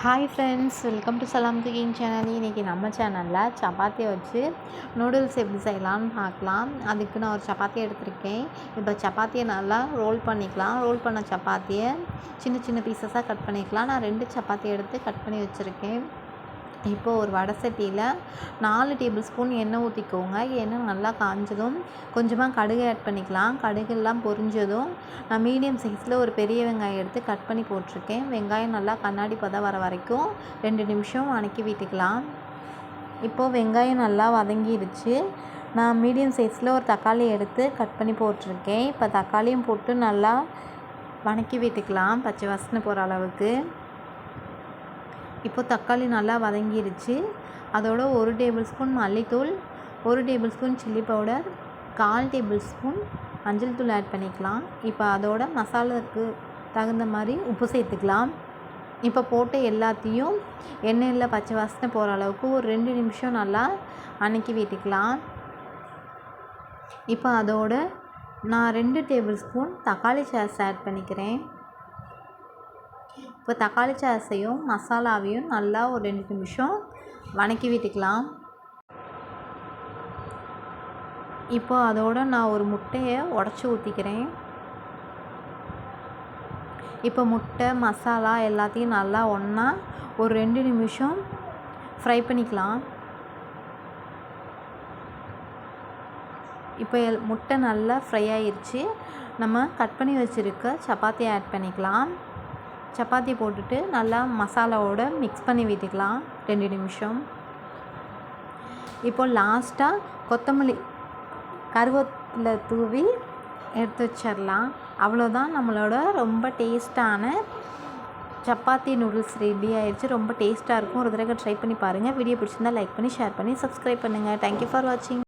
Hi friends, welcome to சலாம் cooking channel. இன்றைக்கி நம்ம சேனலில் சப்பாத்தியை வச்சு நூடுல்ஸ் எப்படி செய்யலாம்னு பார்க்கலாம். அதுக்கு நான் ஒரு சப்பாத்தி எடுத்திருக்கேன். இப்போ சப்பாத்தியை நல்லா ரோல் பண்ணிக்கலாம். ரோல் பண்ண சப்பாத்தியை சின்ன சின்ன பீசஸாக கட் பண்ணிக்கலாம். நான் 2 சப்பாத்தி எடுத்து கட் பண்ணி வச்சுருக்கேன். இப்போது ஒரு வடை சட்டியில் 4 டேபிள் ஸ்பூன் எண்ணெய் ஊற்றிக்கோங்க. எண்ணெய் நல்லா காஞ்சதும் கொஞ்சமாக கடுகு ஆட் பண்ணிக்கலாம். கடுகெல்லாம் பொரிஞ்சதும் நான் மீடியம் சைஸில் ஒரு பெரிய வெங்காயம் எடுத்து கட் பண்ணி போட்டிருக்கேன். வெங்காயம் நல்லா கண்ணாடி பதம் வர வரைக்கும் 2 நிமிஷம் வதக்கி விட்டுக்கலாம். இப்போது வெங்காயம் நல்லா வதங்கிடுச்சு. நான் மீடியம் சைஸில் ஒரு தக்காளி எடுத்து கட் பண்ணி போட்டிருக்கேன். இப்போ தக்காளியும் போட்டு நல்லா வதக்கி விட்டுக்கலாம், பச்சை வாசனை போகிற அளவுக்கு. இப்போது தக்காளி நல்லா வதங்கிடுச்சு. அதோட 1 டேபிள் ஸ்பூன் மல்லித்தூள், 1 table spoon chilli powder, 1/4 table spoon மஞ்சள் தூள் ஆட் பண்ணிக்கலாம். இப்போ அதோட மசாலாவுக்கு தகுந்த மாதிரி உப்பு சேர்த்துக்கலாம். இப்போ போட்டு எல்லாத்தையும் எண்ணெயில் பச்சை வாசனை போகிற அளவுக்கு ஒரு 2 நிமிஷம் நல்லா வதக்கி விட்டுக்கலாம். இப்போ அதோட நான் 2 டேபிள் ஸ்பூன் தக்காளி சாஸ் ஆட் பண்ணிக்கிறேன். இப்போ தக்காளி சாஸையும் மசாலாவையும் நல்லா ஒரு 2 நிமிஷம் வதக்கி விட்டுக்கலாம். இப்போ அதோட நான் ஒரு முட்டையை உடச்சி ஊற்றிக்கிறேன். இப்போ முட்டை மசாலா எல்லாத்தையும் நல்லா ஒன்றா ஒரு 2 நிமிஷம் ஃப்ரை பண்ணிக்கலாம். இப்போ முட்டை நல்லா ஃப்ரை ஆயிடுச்சு. நம்ம கட் பண்ணி வச்சுருக்க சப்பாத்தியை ஆட் பண்ணிக்கலாம். சப்பாத்தி போட்டுட்டு நல்லா மசாலாவோடு மிக்ஸ் பண்ணி விட்டுக்கலாம் 2 நிமிஷம். இப்போ லாஸ்ட்டாக கொத்தமல்லி கருவேப்பிலை தூவி எடுத்து வச்சிடலாம். அவ்வளோதான், நம்மளோட ரொம்ப டேஸ்ட்டான சப்பாத்தி நூடுல்ஸ் ரெடி ஆயிடுச்சு. ரொம்ப டேஸ்ட்டாக இருக்கும். ஒரு தடவை ட்ரை பண்ணி பாருங்கள். வீடியோ பிடிச்சிருந்தால் லைக் பண்ணி ஷேர் பண்ணி சப்ஸ்கிரைப் பண்ணுங்கள். தேங்க்யூ ஃபார் வாட்சிங்.